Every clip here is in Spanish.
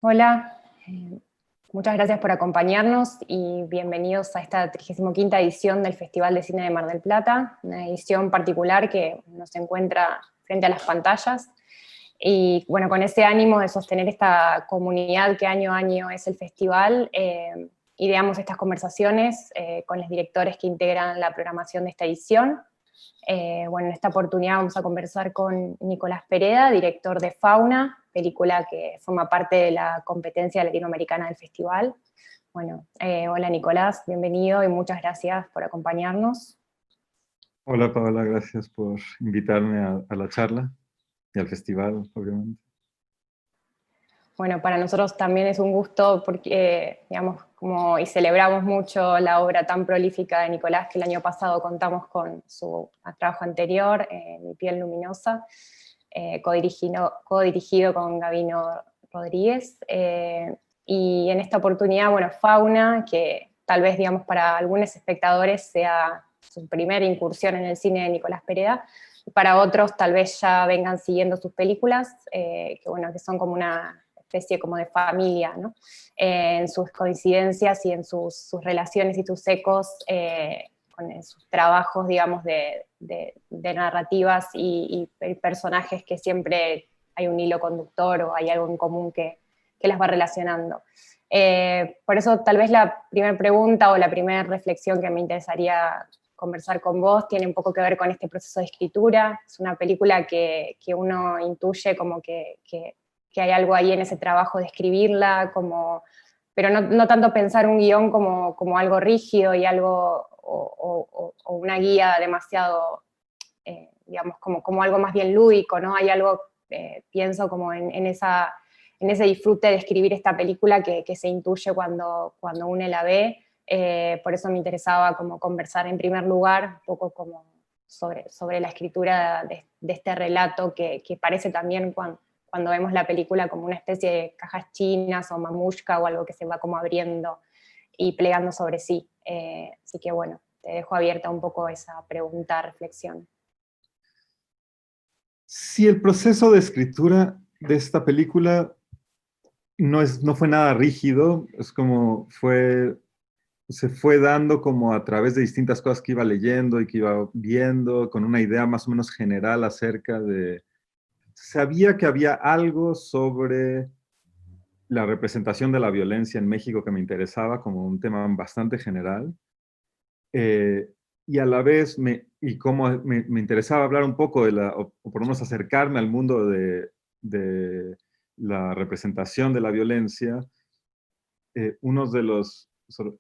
Hola, muchas gracias por acompañarnos y bienvenidos a esta 35ª edición del Festival de Cine de Mar del Plata, una edición particular que nos encuentra frente a las pantallas. Y bueno, con ese ánimo de sostener esta comunidad que año a año es el festival, ideamos estas conversaciones con los directores que integran la programación de esta edición. Bueno, en esta oportunidad vamos a conversar con Nicolás Pereda, director de Fauna, película que forma parte de la competencia latinoamericana del festival. Bueno, hola Nicolás, bienvenido y muchas gracias por acompañarnos. Hola Paola, gracias por invitarme a la charla y al festival, obviamente. Bueno, para nosotros también es un gusto porque, digamos, y celebramos mucho la obra tan prolífica de Nicolás, que el año pasado contamos con su trabajo anterior, Mi piel luminosa, codirigido con Gabino Rodríguez. Y en esta oportunidad, bueno, Fauna, que tal vez, digamos, para algunos espectadores sea su primera incursión en el cine de Nicolás Pereda, para otros tal vez ya vengan siguiendo sus películas, que son como una especie como de familia, ¿no? En sus coincidencias y en sus relaciones y sus ecos, con sus trabajos, digamos, de narrativas y personajes que siempre hay un hilo conductor o hay algo en común que las va relacionando. Por eso tal vez la primera pregunta o la primera reflexión que me interesaría conversar con vos tiene un poco que ver con este proceso de escritura. Es una película que uno intuye como que hay algo ahí en ese trabajo de escribirla, pero no tanto pensar un guión como algo rígido y algo, o una guía demasiado, digamos, como algo más bien lúdico, ¿no? Hay algo, pienso como en ese disfrute de escribir esta película que se intuye cuando uno la ve. Por eso me interesaba como conversar en primer lugar un poco como sobre la escritura de este relato que parece también cuando vemos la película como una especie de cajas chinas o mamushka o algo que se va como abriendo y plegando sobre sí. Así que bueno, te dejo abierta un poco esa pregunta, reflexión. Sí, el proceso de escritura de esta película no fue nada rígido, es como se fue dando como a través de distintas cosas que iba leyendo y que iba viendo, con una idea más o menos general acerca de... Sabía que había algo sobre la representación de la violencia en México que me interesaba como un tema bastante general. Eh, y a la vez, y como me interesaba hablar un poco o por lo menos acercarme al mundo de la representación de la violencia, uno de los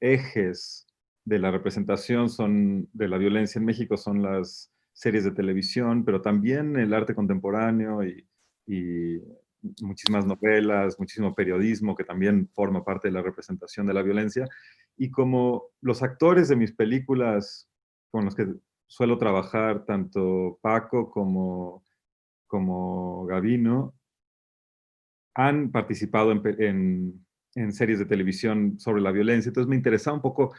ejes de la representación de la violencia en México son las series de televisión, pero también el arte contemporáneo y muchísimas novelas, muchísimo periodismo que también forma parte de la representación de la violencia. Y como los actores de mis películas con los que suelo trabajar, tanto Paco como Gavino, han participado en series de televisión sobre la violencia, entonces me interesaba un poco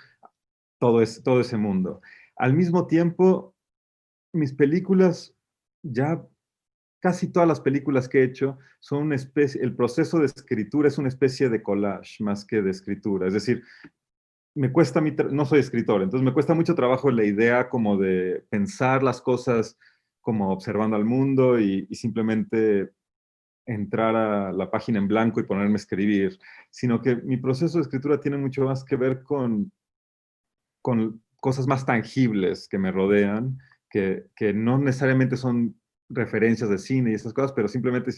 todo ese mundo. Al mismo tiempo, mis películas, ya casi todas las películas que he hecho, son una especie, el proceso de escritura es una especie de collage más que de escritura, es decir, me cuesta, no soy escritor, entonces me cuesta mucho trabajo la idea como de pensar las cosas como observando al mundo y simplemente entrar a la página en blanco y ponerme a escribir, sino que mi proceso de escritura tiene mucho más que ver con cosas más tangibles que me rodean, que no necesariamente son referencias de cine y esas cosas, pero simplemente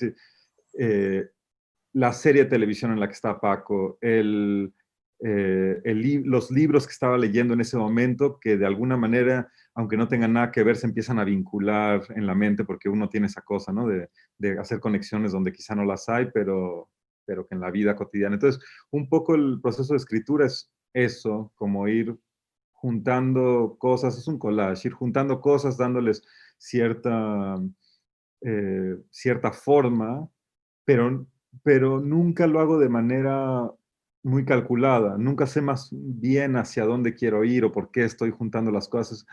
eh, la serie de televisión en la que está Paco, los libros que estaba leyendo en ese momento, que de alguna manera, aunque no tengan nada que ver, se empiezan a vincular en la mente porque uno tiene esa cosa, ¿no? De hacer conexiones donde quizá no las hay, pero que en la vida cotidiana. Entonces, un poco el proceso de escritura es eso, como ir juntando cosas, es un collage, ir juntando cosas, dándoles cierta forma, pero, pero nunca lo hago de manera muy calculada, nunca sé más bien hacia dónde quiero ir o por qué estoy juntando las cosas.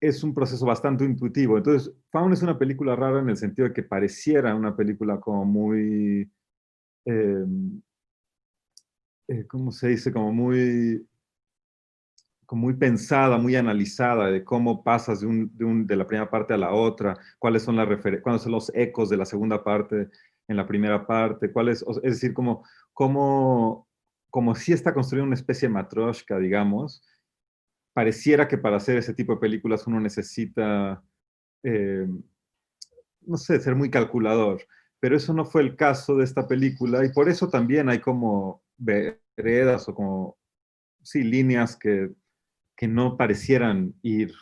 Es un proceso bastante intuitivo. Entonces, Fauna es una película rara en el sentido de que pareciera una película como muy ¿cómo se dice? Como muy pensada, muy analizada de cómo pasas de la primera parte a la otra, cuáles son los ecos de la segunda parte en la primera parte, es decir, como si está construyendo una especie de matryoshka, digamos. Pareciera que para hacer ese tipo de películas uno necesita, eh, no sé, ser muy calculador, pero eso no fue el caso de esta película y por eso también hay como veredas o como, sí, líneas que no parecieran ir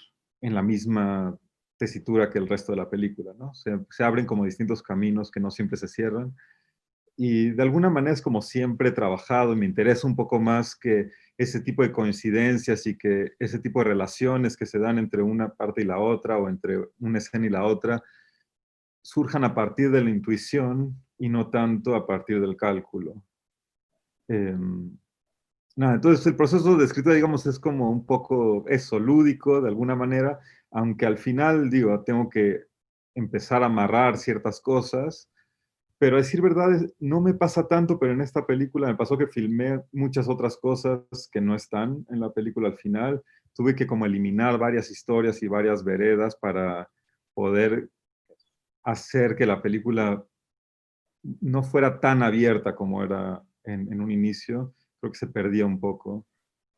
en la misma tesitura que el resto de la película, ¿no? Se abren como distintos caminos que no siempre se cierran. Y de alguna manera es como siempre he trabajado y me interesa un poco más que ese tipo de coincidencias y que ese tipo de relaciones que se dan entre una parte y la otra o entre una escena y la otra surjan a partir de la intuición y no tanto a partir del cálculo. Eh, Nada, entonces el proceso de escritura, digamos, es como un poco eso, lúdico de alguna manera, aunque al final, digo, tengo que empezar a amarrar ciertas cosas, pero a decir verdad, no me pasa tanto, pero en esta película me pasó que filmé muchas otras cosas que no están en la película al final. Tuve que como eliminar varias historias y varias veredas para poder hacer que la película no fuera tan abierta como era en un inicio. Creo que se perdía un poco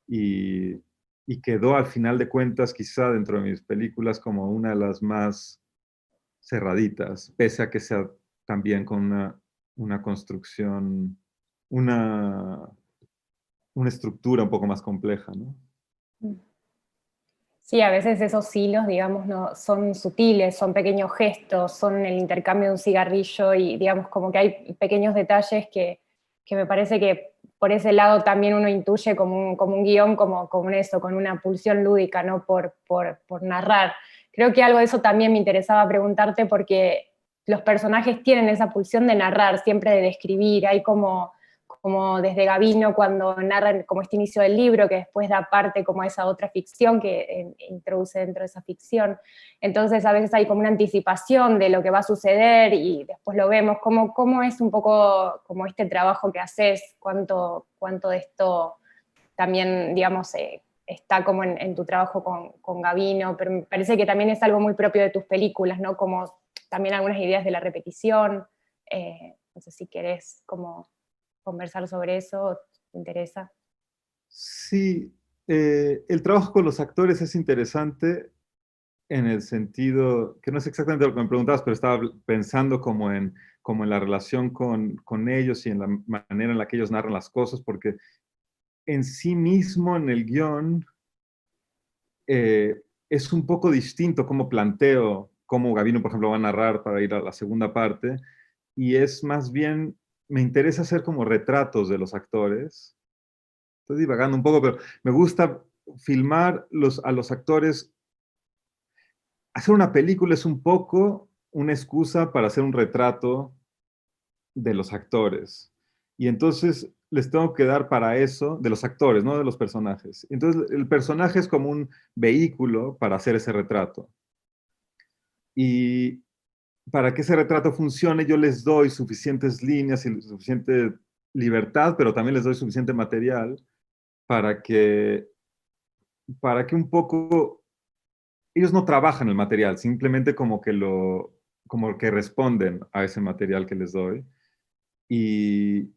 y, y quedó al final de cuentas quizá dentro de mis películas como una de las más cerraditas, pese a que sea también con una construcción, una, una estructura un poco más compleja, ¿no? Sí, a veces esos hilos, digamos, no, son sutiles, son pequeños gestos, son el intercambio de un cigarrillo y, digamos, como que hay pequeños detalles que me parece que por ese lado también uno intuye como un guión, como eso, con una pulsión lúdica, ¿no? Por narrar. Creo que algo de eso también me interesaba preguntarte porque los personajes tienen esa pulsión de narrar, siempre de describir, hay como desde Gavino cuando narran como este inicio del libro, que después da parte como a esa otra ficción que introduce dentro de esa ficción. Entonces a veces hay como una anticipación de lo que va a suceder y después lo vemos. ¿Cómo es un poco como este trabajo que haces? ¿Cuánto de esto también, digamos, está como en tu trabajo con Gavino? Pero me parece que también es algo muy propio de tus películas, ¿no? Como también algunas ideas de la repetición. No sé si querés como conversar sobre eso, ¿te interesa? Sí, el trabajo con los actores es interesante en el sentido, que no es exactamente lo que me preguntabas, pero estaba pensando como en la relación con ellos y en la manera en la que ellos narran las cosas, porque en sí mismo en el guión es un poco distinto cómo planteo cómo Gavino, por ejemplo, va a narrar para ir a la segunda parte, y es más bien, me interesa hacer como retratos de los actores. Estoy divagando un poco, pero me gusta filmar a los actores. Hacer una película es un poco una excusa para hacer un retrato de los actores. Y entonces les tengo que dar para eso, de los actores, no de los personajes. Entonces el personaje es como un vehículo para hacer ese retrato. Y para que ese retrato funcione, yo les doy suficientes líneas y suficiente libertad, pero también les doy suficiente material para que, para que un poco ellos no trabajan el material, simplemente como que responden a ese material que les doy. Y,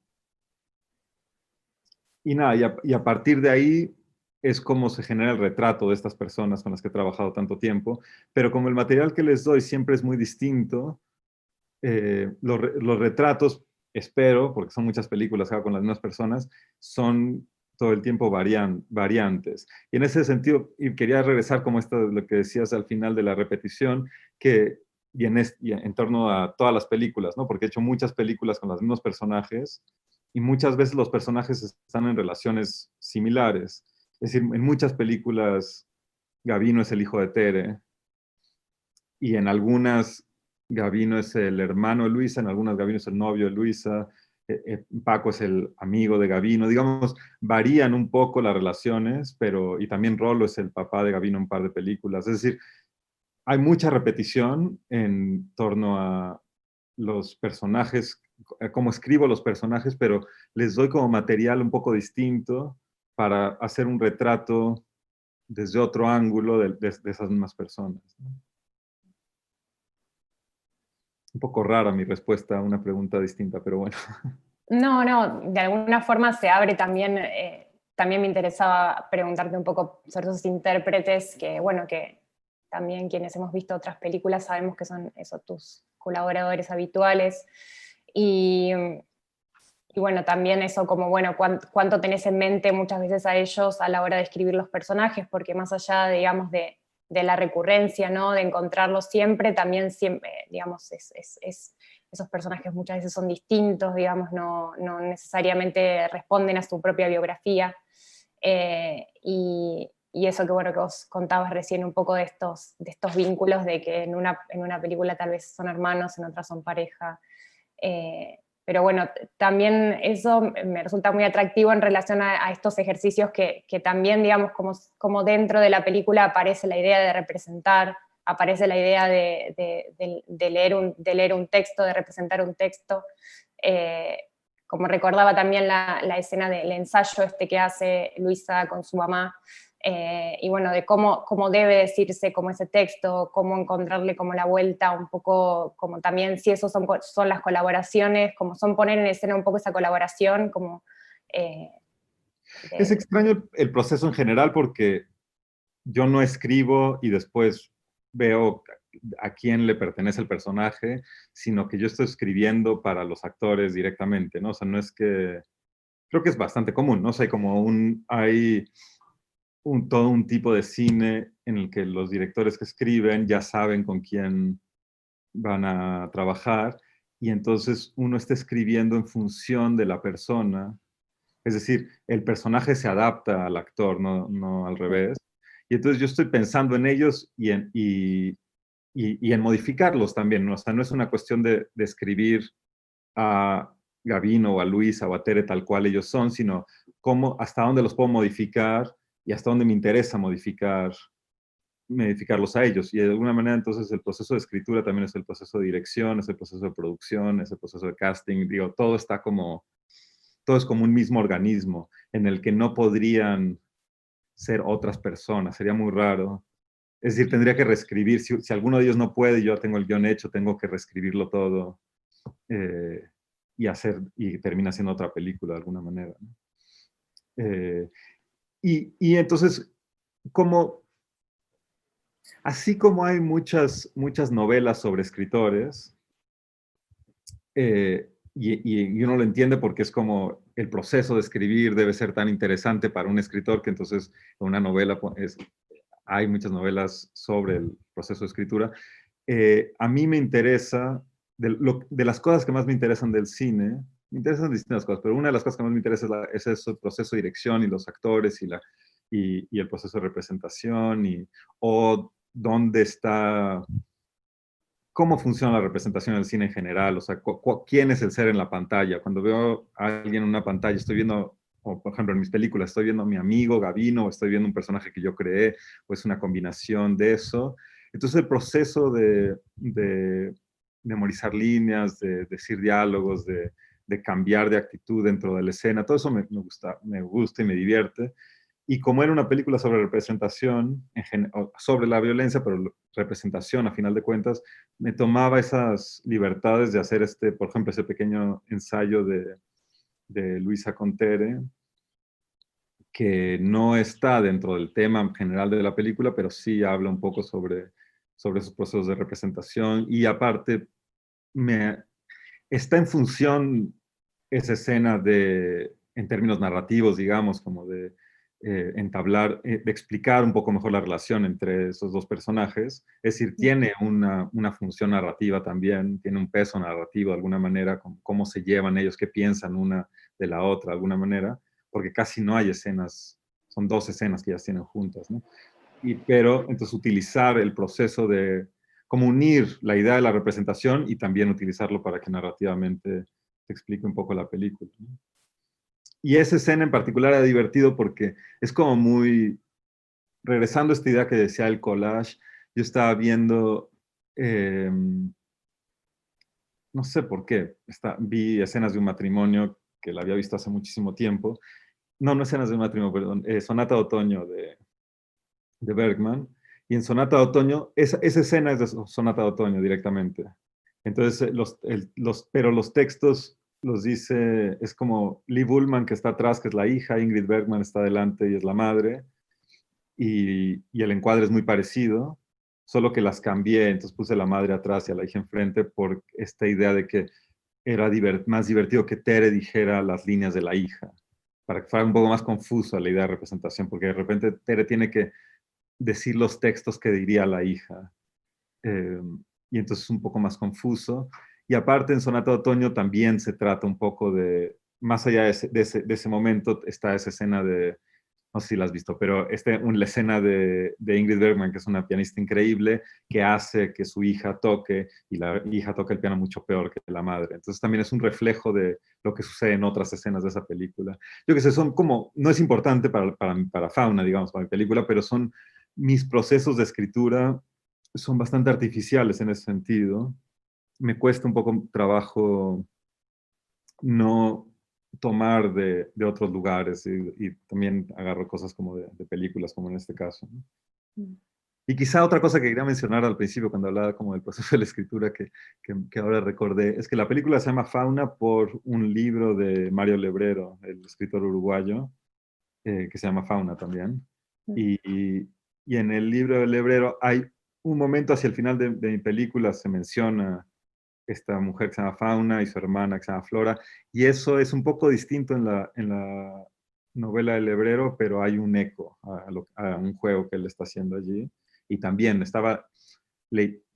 y nada, y a partir de ahí es como se genera el retrato de estas personas con las que he trabajado tanto tiempo, pero como el material que les doy siempre es muy distinto, los retratos, espero, porque son muchas películas que hago con las mismas personas, son todo el tiempo variantes. Y en ese sentido, y quería regresar como esto, lo que decías al final de la repetición, que, y en torno a todas las películas, ¿no? Porque he hecho muchas películas con los mismos personajes y muchas veces los personajes están en relaciones similares. Es decir, en muchas películas Gavino es el hijo de Tere, y en algunas Gavino es el hermano de Luisa, en algunas Gavino es el novio de Luisa, Paco es el amigo de Gavino, digamos, varían un poco las relaciones, pero, y también Rolo es el papá de Gavino en un par de películas, es decir, hay mucha repetición en torno a los personajes cómo escribo los personajes, pero les doy como material un poco distinto para hacer un retrato desde otro ángulo de esas mismas personas, ¿no? Un poco rara mi respuesta a una pregunta distinta, pero bueno. No, no, de alguna forma se abre también, también me interesaba preguntarte un poco sobre esos intérpretes que, bueno, que también quienes hemos visto otras películas sabemos que son esos tus colaboradores habituales. Y, y bueno, también eso como, bueno, cuánto tenés en mente muchas veces a ellos a la hora de escribir los personajes, porque más allá, digamos, de la recurrencia, ¿no? De encontrarlos siempre, también siempre, digamos, esos personajes muchas veces son distintos, digamos, no necesariamente responden a su propia biografía. Y eso que bueno que vos contabas recién un poco de estos vínculos, de que en una película tal vez son hermanos, en otra son pareja. Pero bueno, también eso me resulta muy atractivo en relación a estos ejercicios que también, digamos, como dentro de la película aparece la idea de representar, aparece la idea de leer un texto, de representar un texto. Eh, Como recordaba también la escena del ensayo este que hace Luisa con su mamá, y bueno, de cómo debe decirse como ese texto, cómo encontrarle como la vuelta, un poco como también si eso son las colaboraciones, como son poner en escena un poco esa colaboración, como... eh, Es de- extraño el proceso en general porque yo no escribo y después veo a quién le pertenece el personaje, sino que yo estoy escribiendo para los actores directamente, ¿no? O sea, no es que... Creo que es bastante común, ¿no? O sea, hay todo un tipo de cine en el que los directores que escriben ya saben con quién van a trabajar y entonces uno está escribiendo en función de la persona. Es decir, el personaje se adapta al actor, no al revés. Y entonces yo estoy pensando en ellos y en modificarlos también, ¿no? O sea, no es una cuestión de escribir a Gavino o a Luisa o a Tere tal cual ellos son, sino hasta dónde los puedo modificar y hasta dónde me interesa modificarlos a ellos. Y de alguna manera entonces el proceso de escritura también es el proceso de dirección, es el proceso de producción, es el proceso de casting, digo, todo es como un mismo organismo en el que no podrían ser otras personas, sería muy raro. Es decir, tendría que reescribir, si alguno de ellos no puede, yo tengo el guión hecho, tengo que reescribirlo todo eh, y termina siendo otra película de alguna manera, ¿no? Eh, y entonces, como, así como hay muchas novelas sobre escritores, y uno lo entiende porque es como el proceso de escribir debe ser tan interesante para un escritor que entonces una novela hay muchas novelas sobre el proceso de escritura. A mí me interesa, de las cosas que más me interesan del cine, me interesan distintas cosas, pero una de las cosas que más me interesa es ese proceso de dirección y los actores y el proceso de representación o dónde está, cómo funciona la representación del cine en general, o sea, quién es el ser en la pantalla. Cuando veo a alguien en una pantalla, estoy viendo, o por ejemplo en mis películas, estoy viendo a mi amigo Gavino, o estoy viendo un personaje que yo creé, o es una combinación de eso. Entonces el proceso de memorizar líneas, de decir diálogos, de cambiar de actitud dentro de la escena, todo eso me gusta y me divierte. Y como era una película sobre representación, sobre la violencia, pero representación a final de cuentas, me tomaba esas libertades de hacer por ejemplo, ese pequeño ensayo de Luisa Contere, que no está dentro del tema general de la película, pero sí habla un poco sobre esos procesos de representación. Y aparte, me, está en función esa escena en términos narrativos, digamos, como de entablar, de explicar un poco mejor la relación entre esos dos personajes. Es decir, tiene una función narrativa también, tiene un peso narrativo de alguna manera, cómo se llevan ellos, qué piensan una de la otra de alguna manera, porque casi no hay escenas, son dos escenas que ellas tienen juntas, ¿no? Pero entonces utilizar el proceso de como unir la idea de la representación y también utilizarlo para que narrativamente te explique un poco la película, ¿no? Y esa escena en particular era divertido porque es como muy, regresando a esta idea que decía el collage, yo estaba viendo no sé por qué, vi escenas de un matrimonio que la había visto hace muchísimo tiempo. No, no escenas de un matrimonio, perdón, Sonata de Otoño de Bergman. Y en Sonata de Otoño, esa escena es de Sonata de Otoño directamente. Entonces, pero los textos los dice, es como Liv Ullmann que está atrás, que es la hija, Ingrid Bergman está adelante y es la madre, y el encuadre es muy parecido, solo que las cambié, entonces puse la madre atrás y a la hija enfrente por esta idea de que era más divertido que Tere dijera las líneas de la hija, para que fuera un poco más confuso la idea de representación, porque de repente Tere tiene que decir los textos que diría la hija. Eh, y entonces es un poco más confuso. Y aparte en Sonata de Otoño también se trata un poco de, más allá de ese momento, está esa escena de, no sé si la has visto, pero la escena de Ingrid Bergman, que es una pianista increíble, que hace que su hija toque, y la hija toca el piano mucho peor que la madre. Entonces también es un reflejo de lo que sucede en otras escenas de esa película. Yo que sé, son como, no es importante para Fauna, digamos, para mi película, pero son mis procesos de escritura son bastante artificiales en ese sentido. Me cuesta un poco trabajo no tomar de otros lugares y también agarro cosas como de películas, como en este caso, ¿no? Mm. Y quizá otra cosa que quería mencionar al principio cuando hablaba como del proceso de la escritura que ahora recordé, es que la película se llama Fauna por un libro de Mario Lebrero, el escritor uruguayo, que se llama Fauna también. Y en el libro de Lebrero hay un momento hacia el final de mi película, se menciona esta mujer que se llama Fauna y su hermana que se llama Flora, y eso es un poco distinto en la novela del Hebrero, pero hay un eco a un juego que él está haciendo allí. Y también estaba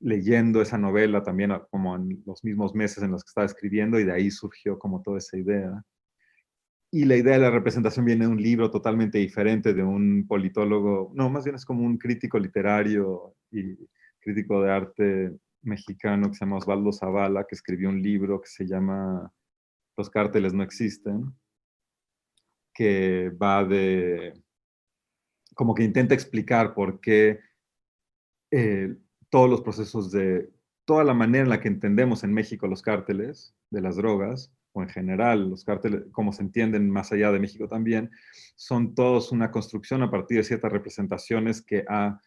leyendo esa novela también como en los mismos meses en los que estaba escribiendo, y de ahí surgió como toda esa idea. Y la idea de la representación viene de un libro totalmente diferente, de un politólogo, no, más bien es como un crítico literario y crítico de arte mexicano que se llama Osvaldo Zavala, que escribió un libro que se llama Los cárteles no existen, que va como que intenta explicar por qué eh, todos los procesos toda la manera en la que entendemos en México los cárteles de las drogas, o en general los cárteles, como se entienden más allá de México también, son todos una construcción a partir de ciertas representaciones que ha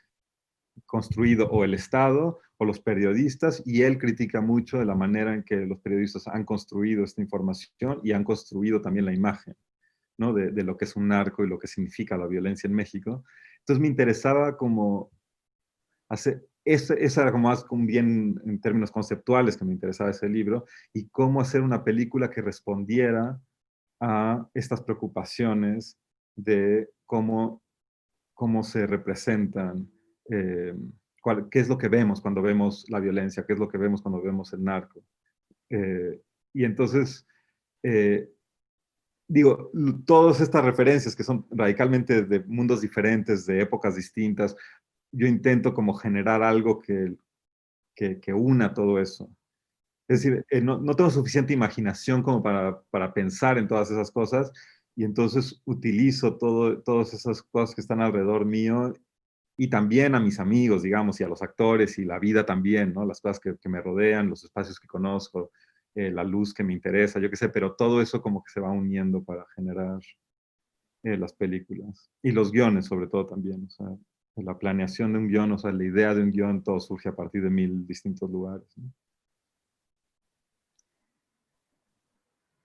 construido o el Estado o los periodistas, y él critica mucho de la manera en que los periodistas han construido esta información y han construido también la imagen, ¿no? de lo que es un narco y lo que significa la violencia en México. Entonces me interesaba como esa era como más un bien en términos conceptuales que me interesaba ese libro, y cómo hacer una película que respondiera a estas preocupaciones de cómo se representan, eh, qué es lo que vemos cuando vemos la violencia, qué es lo que vemos cuando vemos el narco. Eh, y entonces, eh, digo, todas estas referencias que son radicalmente de mundos diferentes, de épocas distintas, yo intento como generar algo que una todo eso. Es decir, no tengo suficiente imaginación como para pensar en todas esas cosas, y entonces utilizo todas esas cosas que están alrededor mío, y también a mis amigos, digamos, y a los actores y la vida también, ¿no? Las cosas que me rodean, los espacios que conozco, la luz que me interesa, yo qué sé, pero todo eso como que se va uniendo para generar las películas. Y los guiones, sobre todo también, o sea, la planeación de un guión, o sea, la idea de un guión, todo surge a partir de 1000 distintos lugares, ¿no?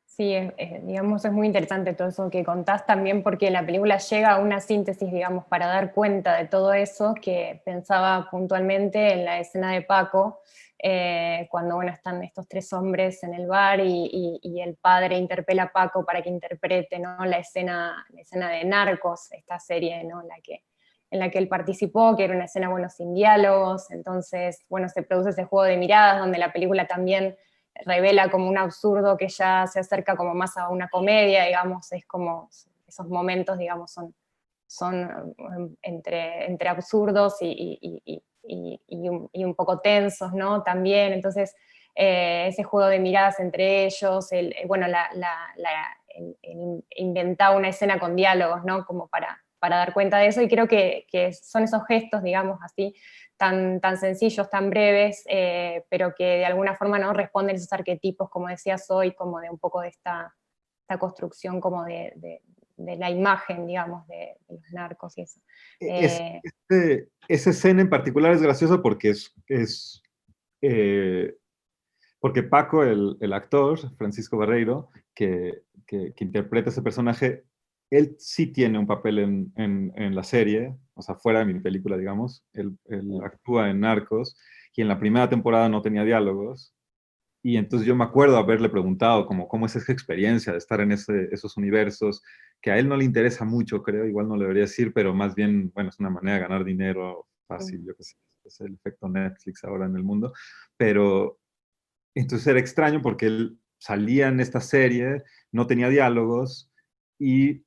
Sí, digamos, es muy interesante todo eso que contás también porque la película llega a una síntesis, digamos, para dar cuenta de todo eso que pensaba puntualmente en la escena de Paco, cuando, bueno, están estos tres hombres en el bar y el padre interpela a Paco para que interprete, ¿no? La escena de Narcos, esta serie, ¿no? En la que él participó, que era una escena, bueno, sin diálogos, entonces, bueno, se produce ese juego de miradas donde la película también revela como un absurdo que ya se acerca como más a una comedia, digamos, es como esos momentos, digamos, son entre absurdos y un poco tensos, ¿no? También, entonces, ese juego de miradas entre ellos, bueno, el inventar una escena con diálogos, ¿no? Como para dar cuenta de eso, y creo que son esos gestos, digamos así, tan sencillos, tan breves, pero que de alguna forma no responden esos arquetipos, como decías hoy, como de un poco de esta construcción como de la imagen, digamos, de los narcos y eso. Esa escena en particular es graciosa porque eh, porque Paco, el actor, Francisco Barreiro, que interpreta ese personaje, él sí tiene un papel en la serie, o sea, fuera de mi película, digamos. Él actúa en Narcos y en la primera temporada no tenía diálogos. Y entonces yo me acuerdo haberle preguntado como, cómo es esa experiencia de estar en esos universos, que a él no le interesa mucho, creo, igual no le debería decir, pero más bien, bueno, es una manera de ganar dinero fácil, yo qué sé, es el efecto Netflix ahora en el mundo, pero entonces era extraño porque él salía en esta serie, no tenía diálogos, y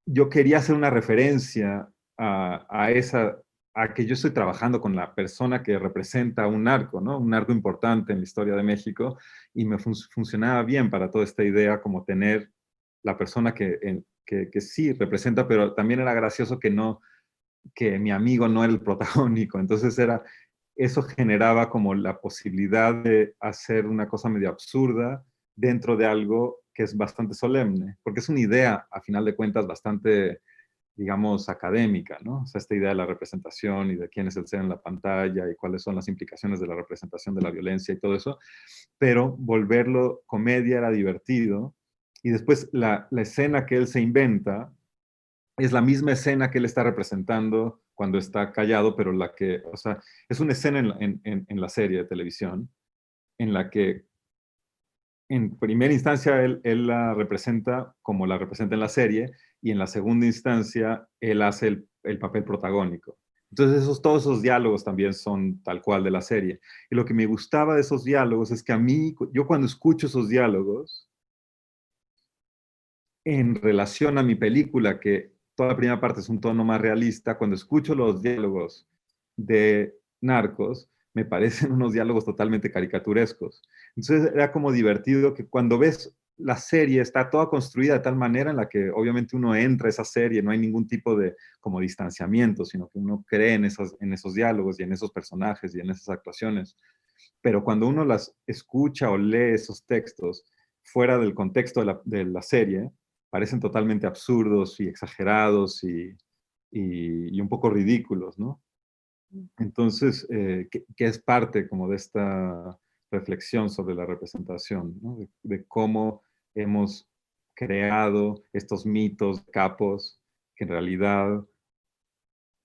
yo quería hacer una referencia a que yo estoy trabajando con la persona que representa un narco, ¿no? Un narco importante en la historia de México, y me funcionaba bien para toda esta idea, como tener la persona que sí representa, pero también era gracioso que mi amigo no era el protagónico, entonces eso generaba como la posibilidad de hacer una cosa medio absurda dentro de algo que es bastante solemne, porque es una idea, a final de cuentas, bastante, digamos, académica, ¿no? O sea, esta idea de la representación y de quién es el ser en la pantalla y cuáles son las implicaciones de la representación de la violencia y todo eso, pero volverlo comedia era divertido, y después la escena que él se inventa es la misma escena que él está representando cuando está callado, pero o sea, es una escena en la serie de televisión en la que en primera instancia él la representa como la representa en la serie, y en la segunda instancia él hace el papel protagónico. Entonces todos esos diálogos también son tal cual de la serie. Y lo que me gustaba de esos diálogos es que a mí, yo cuando escucho esos diálogos, en relación a mi película, que toda la primera parte es un tono más realista, cuando escucho los diálogos de Narcos, me parecen unos diálogos totalmente caricaturescos. Entonces era como divertido que cuando ves la serie está toda construida de tal manera en la que obviamente uno entra a esa serie, no hay ningún tipo de como distanciamiento, sino que uno cree en esos diálogos y en esos personajes y en esas actuaciones. Pero cuando uno las escucha o lee esos textos fuera del contexto de la serie, parecen totalmente absurdos y exagerados y un poco ridículos, ¿no? Entonces, que es parte como de esta reflexión sobre la representación, ¿no? De cómo hemos creado estos mitos, capos, que en realidad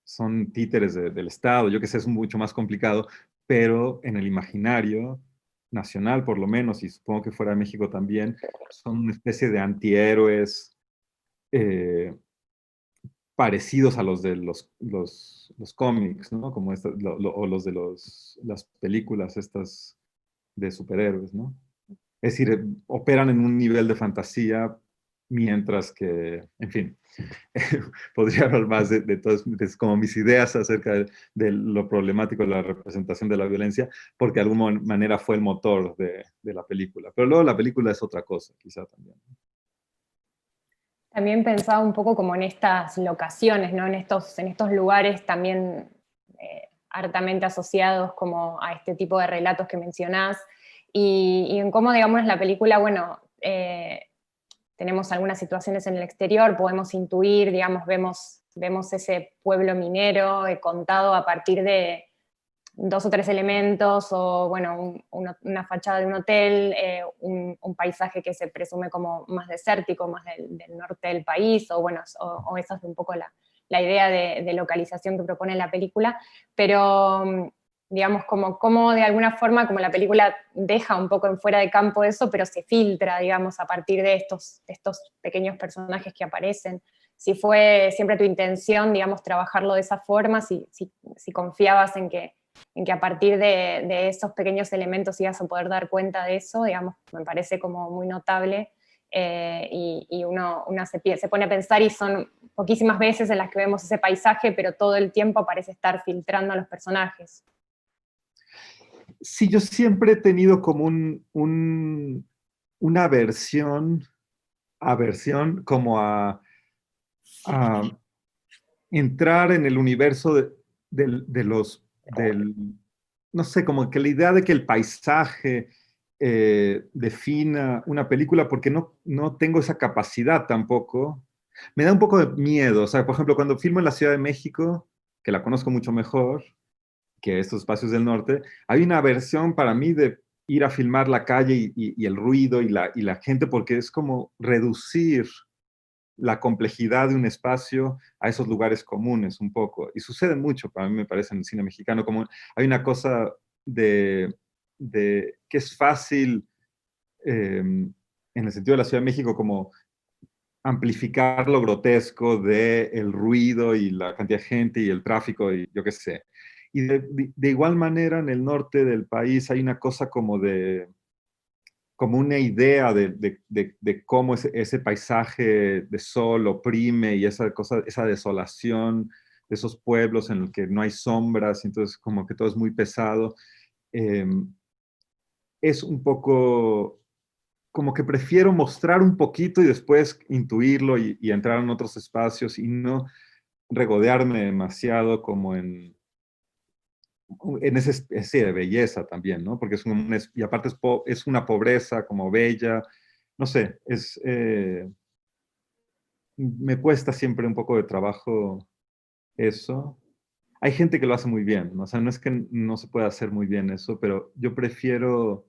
son títeres del Estado. Yo que sé, es mucho más complicado, pero en el imaginario nacional, por lo menos, y supongo que fuera de México también, son una especie de antihéroes eh, parecidos a los de los cómics, ¿no? Como o los de las películas estas de superhéroes, ¿no? Es decir, operan en un nivel de fantasía, mientras que, en fin, podría hablar más de todas como mis ideas acerca de lo problemático de la representación de la violencia, porque de alguna manera fue el motor de la película. Pero luego la película es otra cosa, quizá también. También pensaba un poco como en estas locaciones, ¿no? En estos lugares también hartamente asociados como a este tipo de relatos que mencionás, y en cómo, digamos, la película, bueno, tenemos algunas situaciones en el exterior, podemos intuir, digamos, vemos ese pueblo minero contado a partir de dos o tres elementos, o bueno, una fachada de un hotel, un paisaje que se presume como más desértico, más del norte del país, o bueno, o esa es un poco la idea de localización que propone la película, pero digamos, como de alguna forma, como la película deja un poco en fuera de campo eso, pero se filtra, digamos, a partir de estos pequeños personajes que aparecen. Si fue siempre tu intención, digamos, trabajarlo de esa forma, si confiabas en que a partir de esos pequeños elementos ibas a poder dar cuenta de eso, digamos, me parece como muy notable, y uno se pone a pensar, y son poquísimas veces en las que vemos ese paisaje, pero todo el tiempo parece estar filtrando a los personajes. Sí, yo siempre he tenido como una aversión como a entrar en el universo no sé, como que la idea de que el paisaje defina una película, porque no tengo esa capacidad tampoco. Me da un poco de miedo. O sea, por ejemplo, cuando filmo en la Ciudad de México, que la conozco mucho mejor que estos espacios del norte, hay una versión para mí de ir a filmar la calle y el ruido y la gente, porque es como reducir la complejidad de un espacio a esos lugares comunes un poco. Y sucede mucho, para mí me parece, en el cine mexicano, como hay una cosa de que es fácil, en el sentido de la Ciudad de México, como amplificar lo grotesco del ruido y la cantidad de gente y el tráfico y yo qué sé. Y de igual manera en el norte del país hay una cosa como una idea de cómo ese paisaje de sol oprime y esa cosa, esa desolación de esos pueblos en los que no hay sombras, y entonces como que todo es muy pesado. Eh, es un poco como que prefiero mostrar un poquito y después intuirlo y entrar en otros espacios y no regodearme demasiado como en esa especie de belleza también, ¿no? Porque y aparte es una pobreza como bella, no sé, me cuesta siempre un poco de trabajo eso. Hay gente que lo hace muy bien, ¿no? O sea, no es que no se pueda hacer muy bien eso, pero yo prefiero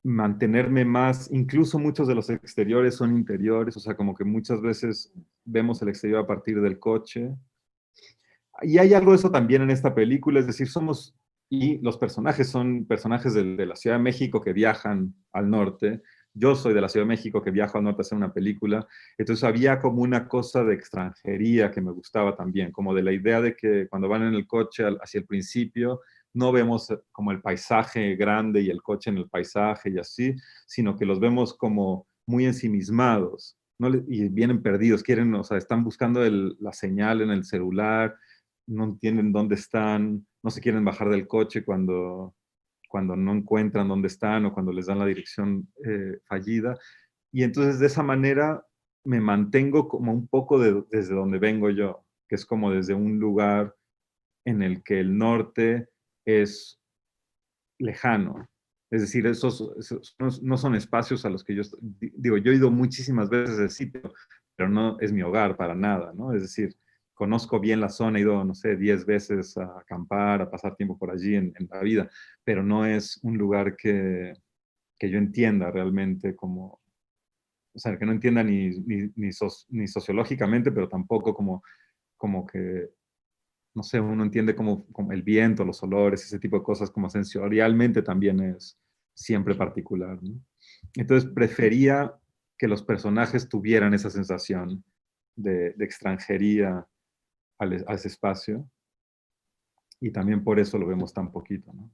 mantenerme más, incluso muchos de los exteriores son interiores, o sea, como que muchas veces vemos el exterior a partir del coche. Y hay algo de eso también en esta película, es decir, y los personajes son personajes de la Ciudad de México que viajan al norte. Yo soy de la Ciudad de México que viajo al norte a hacer una película. Entonces había como una cosa de extranjería que me gustaba también, como de la idea de que cuando van en el coche hacia el principio, no vemos como el paisaje grande y el coche en el paisaje y así, sino que los vemos como muy ensimismados, ¿no? Y vienen perdidos, quieren, o sea, están buscando la señal en el celular, no entienden dónde están, no se quieren bajar del coche cuando no encuentran dónde están o cuando les dan la dirección fallida. Y entonces de esa manera me mantengo como un poco desde donde vengo yo, que es como desde un lugar en el que el norte es lejano. Es decir, esos no son espacios a los que digo, yo he ido muchísimas veces a ese sitio, pero no es mi hogar para nada, ¿no? Es decir, conozco bien la zona, he ido, no sé, 10 veces a acampar, a pasar tiempo por allí en la vida, pero no es un lugar que yo entienda realmente como, o sea, que no entienda ni sociológicamente, pero tampoco como que no sé, uno entiende como el viento, los olores, ese tipo de cosas, como sensorialmente también es siempre particular, ¿no? Entonces prefería que los personajes tuvieran esa sensación de extranjería a ese espacio y también por eso lo vemos tan poquito, ¿no?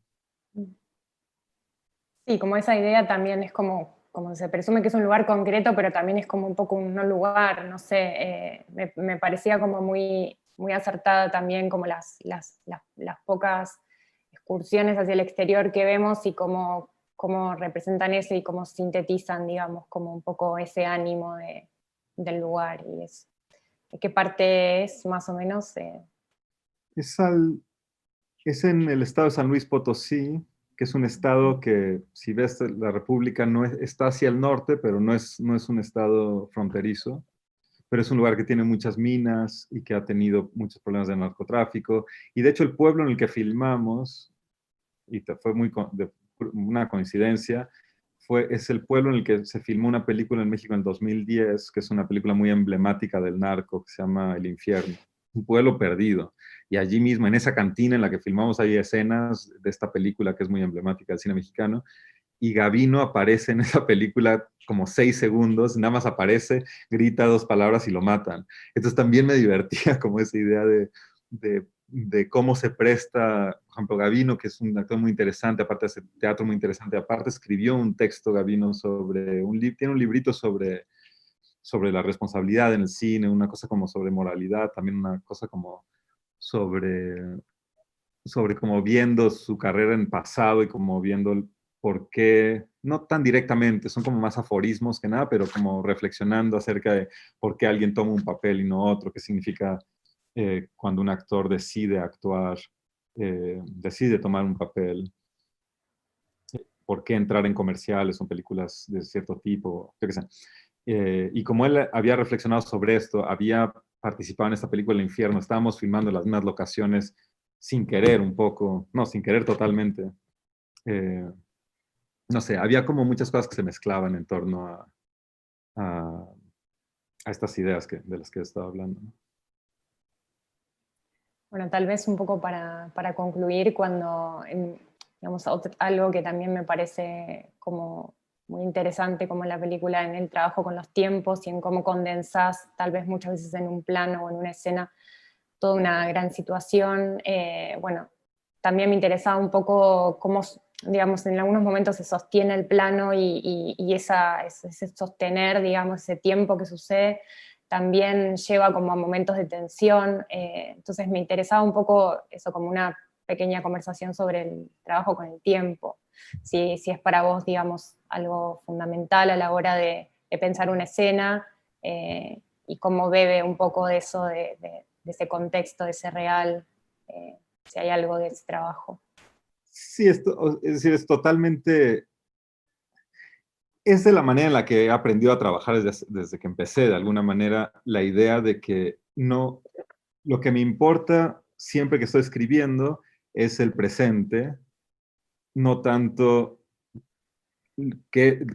Sí, como esa idea también es como se presume que es un lugar concreto, pero también es como un poco un no lugar, no sé, me parecía como muy acertada también como las pocas excursiones hacia el exterior que vemos y cómo representan eso y cómo sintetizan, digamos, como un poco ese ánimo del lugar y eso. ¿Qué parte es más o menos? Es, al, es en el estado de San Luis Potosí, que es un estado que, si ves la República, está hacia el norte, pero no es un estado fronterizo, pero es un lugar que tiene muchas minas y que ha tenido muchos problemas de narcotráfico. Y de hecho el pueblo en el que filmamos, y fue una coincidencia, es el pueblo en el que se filmó una película en México en 2010, que es una película muy emblemática del narco, que se llama El Infierno, un pueblo perdido. Y allí mismo, en esa cantina en la que filmamos, hay escenas de esta película que es muy emblemática del cine mexicano, y Gavino aparece en esa película como 6 segundos, nada más aparece, grita 2 palabras y lo matan. Entonces también me divertía como esa idea de cómo se presta, por ejemplo, Gavino, que es un actor muy interesante, aparte hace teatro muy interesante, aparte escribió un texto, Gavino, tiene un librito sobre la responsabilidad en el cine, una cosa como sobre moralidad, también una cosa como sobre como viendo su carrera en pasado y como viendo por qué, no tan directamente, son como más aforismos que nada, pero como reflexionando acerca de por qué alguien toma un papel y no otro, qué significa cuando un actor decide actuar, decide tomar un papel, por qué entrar en comerciales o películas de cierto tipo, yo qué sé. Y como él había reflexionado sobre esto, había participado en esta película El Infierno, estábamos filmando en las mismas locaciones sin querer un poco, no, sin querer totalmente. Eh, no sé, había como muchas cosas que se mezclaban en torno a, a estas ideas de las que he estado hablando, ¿no? Bueno, tal vez un poco para concluir, digamos, algo que también me parece como muy interesante como en la película, en el trabajo con los tiempos y en cómo condensás tal vez muchas veces en un plano o en una escena toda una gran situación. Bueno, también me interesaba un poco cómo, digamos, en algunos momentos se sostiene el plano y ese sostener, digamos, ese tiempo que sucede también lleva como a momentos de tensión. Entonces me interesaba un poco eso, como una pequeña conversación sobre el trabajo con el tiempo. Si es para vos, digamos, algo fundamental a la hora de pensar una escena, y cómo bebe un poco de eso, de ese contexto, de ese real, si hay algo de ese trabajo. Sí, es decir, es totalmente, es de la manera en la que he aprendido a trabajar desde que empecé, de alguna manera, la idea de que no, lo que me importa siempre que estoy escribiendo es el presente, no tanto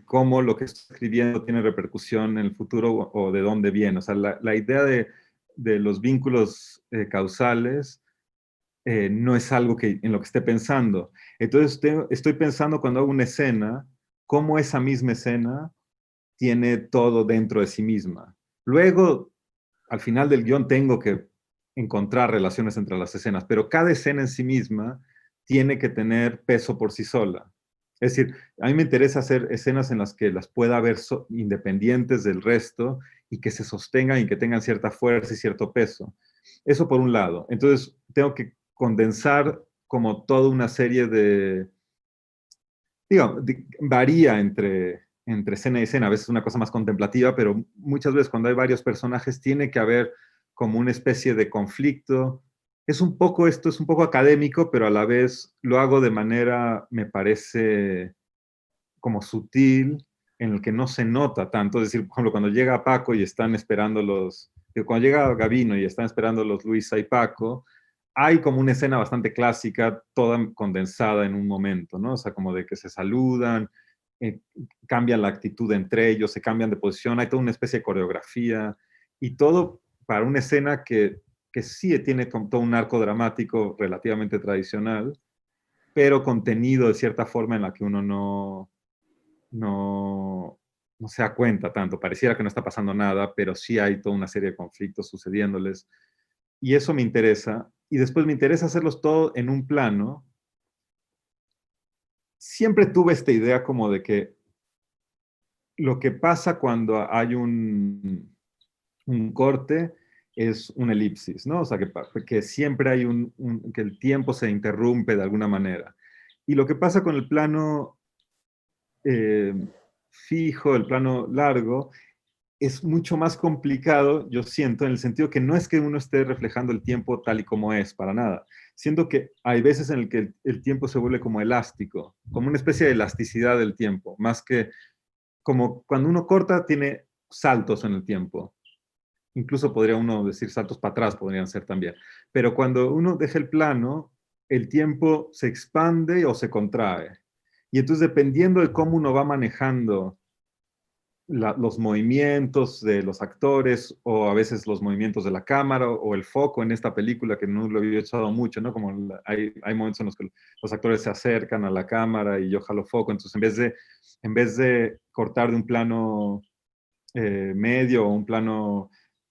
cómo lo que estoy escribiendo tiene repercusión en el futuro o de dónde viene. O sea, la idea de los vínculos causales no es algo en lo que esté pensando. Entonces estoy pensando cuando hago una escena, cómo esa misma escena tiene todo dentro de sí misma. Luego, al final del guión, tengo que encontrar relaciones entre las escenas, pero cada escena en sí misma tiene que tener peso por sí sola. Es decir, a mí me interesa hacer escenas en las que las pueda ver independientes del resto y que se sostengan y que tengan cierta fuerza y cierto peso. Eso por un lado. Entonces, tengo que condensar como toda una serie digamos, varía entre escena y escena. A veces es una cosa más contemplativa, pero muchas veces cuando hay varios personajes tiene que haber como una especie de conflicto. Esto es un poco académico, pero a la vez lo hago de manera, me parece, como sutil, en el que no se nota tanto. Es decir, por ejemplo, cuando llega Paco y están esperando cuando llega Gavino y están esperando los Luisa y Paco, hay como una escena bastante clásica, toda condensada en un momento, ¿no? O sea, como de que se saludan, eh, cambian la actitud entre ellos, se cambian de posición, hay toda una especie de coreografía y todo para una escena que sí tiene como todo un arco dramático relativamente tradicional, pero contenido de cierta forma en la que uno no, no se da cuenta tanto. Pareciera que no está pasando nada, pero sí hay toda una serie de conflictos sucediéndoles. Y eso me interesa. Y después me interesa hacerlos todo en un plano. Siempre tuve esta idea como de que lo que pasa cuando hay un corte es una elipsis, ¿no? O sea, que siempre hay que el tiempo se interrumpe de alguna manera. Y lo que pasa con el plano eh, fijo, el plano largo, es mucho más complicado, yo siento, en el sentido que no es que uno esté reflejando el tiempo tal y como es, para nada. Siento que hay veces en el que el tiempo se vuelve como elástico, como una especie de elasticidad del tiempo, más que como cuando uno corta tiene saltos en el tiempo. Incluso podría uno decir saltos para atrás, podrían ser también. Pero cuando uno deja el plano, el tiempo se expande o se contrae. Y entonces, dependiendo de cómo uno va manejando los movimientos de los actores o a veces los movimientos de la cámara o el foco en esta película que no lo había echado mucho, ¿no? Como hay momentos en los que los actores se acercan a la cámara y yo jalo foco, entonces en vez de cortar de un plano medio o un plano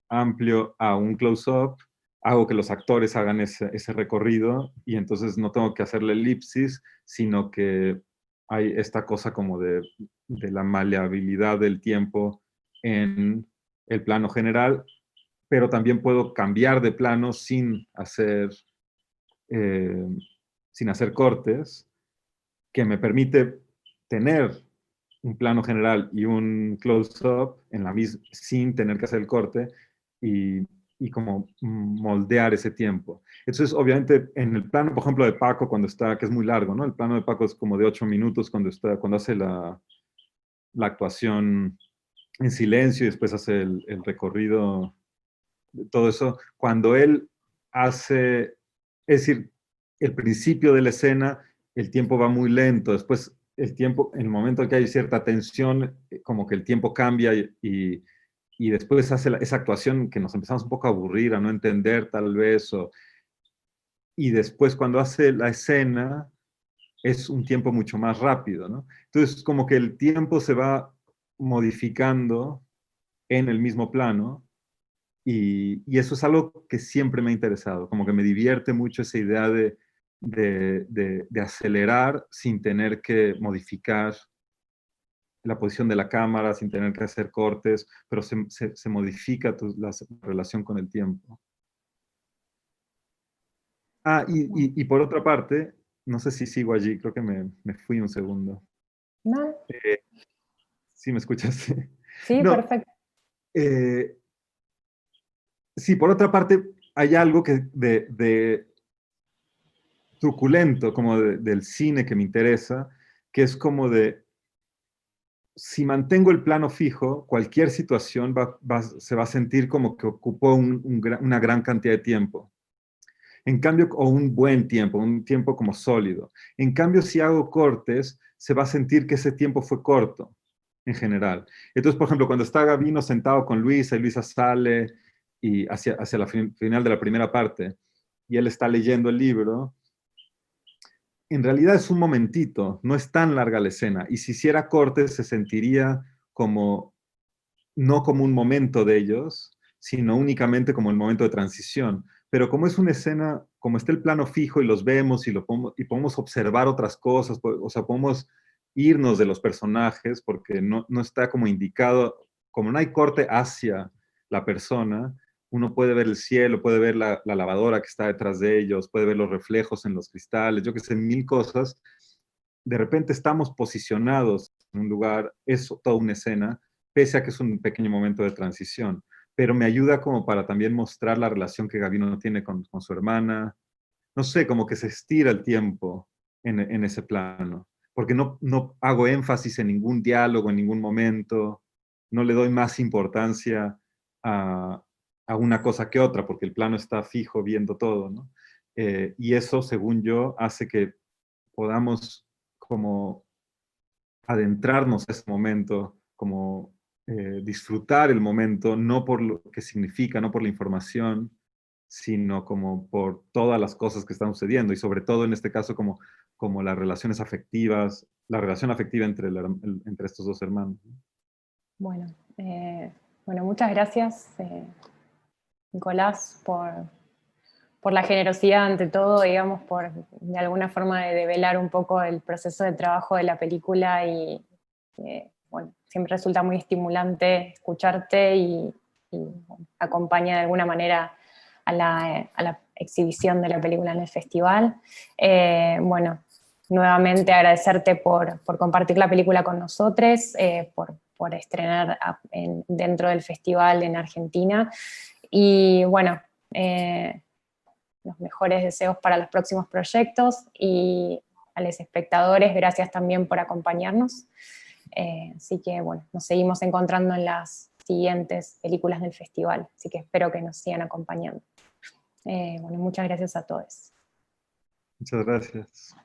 amplio a un close-up, hago que los actores hagan ese recorrido y entonces no tengo que hacerle elipsis, sino que hay esta cosa como de la maleabilidad del tiempo en el plano general, pero también puedo cambiar de plano eh, sin hacer cortes, que me permite tener un plano general y un close-up sin tener que hacer el corte y y como moldear ese tiempo. Entonces, obviamente, en el plano, por ejemplo, de Paco, cuando está, que es muy largo, ¿no? El plano de Paco es como de 8 minutos cuando hace la actuación en silencio y después hace el recorrido, todo eso. Cuando él hace, es decir, el principio de la escena, el tiempo va muy lento, después el tiempo, en el momento en que hay cierta tensión, como que el tiempo cambia y después hace esa actuación que nos empezamos un poco a aburrir, a no entender tal vez, y después cuando hace la escena es un tiempo mucho más rápido, ¿no? Entonces como que el tiempo se va modificando en el mismo plano y eso es algo que siempre me ha interesado, como que me divierte mucho esa idea de acelerar sin tener que modificar la posición de la cámara, sin tener que hacer cortes, pero se modifica la relación con el tiempo. Ah, y por otra parte, no sé si sigo allí, creo que me fui un segundo. ¿No? Eh, ¿Sí me escuchas? Sí, No, perfecto. eh, sí, por otra parte, hay algo que de truculento, como del cine que me interesa, que es como si mantengo el plano fijo, cualquier situación se va a sentir como que ocupó una gran cantidad de tiempo. En cambio, o un buen tiempo, un tiempo como sólido. En cambio, si hago cortes, se va a sentir que ese tiempo fue corto, en general. Entonces, por ejemplo, cuando está Gabino sentado con Luisa y Luisa sale y hacia la final de la primera parte, y él está leyendo el libro, en realidad es un momentito, no es tan larga la escena. Y si hiciera cortes, se sentiría como, no como un momento de ellos, sino únicamente como el momento de transición. Pero como es una escena, como está el plano fijo y los vemos y podemos observar otras cosas, o sea, podemos irnos de los personajes porque no está como indicado, como no hay corte hacia la persona, uno puede ver el cielo, puede ver la lavadora que está detrás de ellos, puede ver los reflejos en los cristales, yo que sé, mil cosas. De repente estamos posicionados en un lugar, es toda una escena, pese a que es un pequeño momento de transición, pero me ayuda como para también mostrar la relación que Gabino tiene con su hermana. No sé, como que se estira el tiempo en ese plano, porque no hago énfasis en ningún diálogo, en ningún momento, no le doy más importancia a, a una cosa que otra, porque el plano está fijo viendo todo, ¿no? Y eso, según yo, hace que podamos como adentrarnos a ese momento, como disfrutar el momento, no por lo que significa, no por la información, sino como por todas las cosas que están sucediendo y sobre todo en este caso como las relaciones afectivas, la relación afectiva entre estos dos hermanos. Bueno, bueno, muchas gracias, Nicolás, por la generosidad ante todo, digamos, por de alguna forma de develar un poco el proceso de trabajo de la película y bueno, siempre resulta muy estimulante escucharte y, bueno, acompaña de alguna manera a la exhibición de la película en el festival. Bueno, nuevamente agradecerte por compartir la película con nosotros, por estrenar dentro del festival en Argentina. Y bueno, los mejores deseos para los próximos proyectos y a los espectadores, gracias también por acompañarnos. Así que bueno, nos seguimos encontrando en las siguientes películas del festival, así que espero que nos sigan acompañando. Bueno, muchas gracias a todos. Muchas gracias.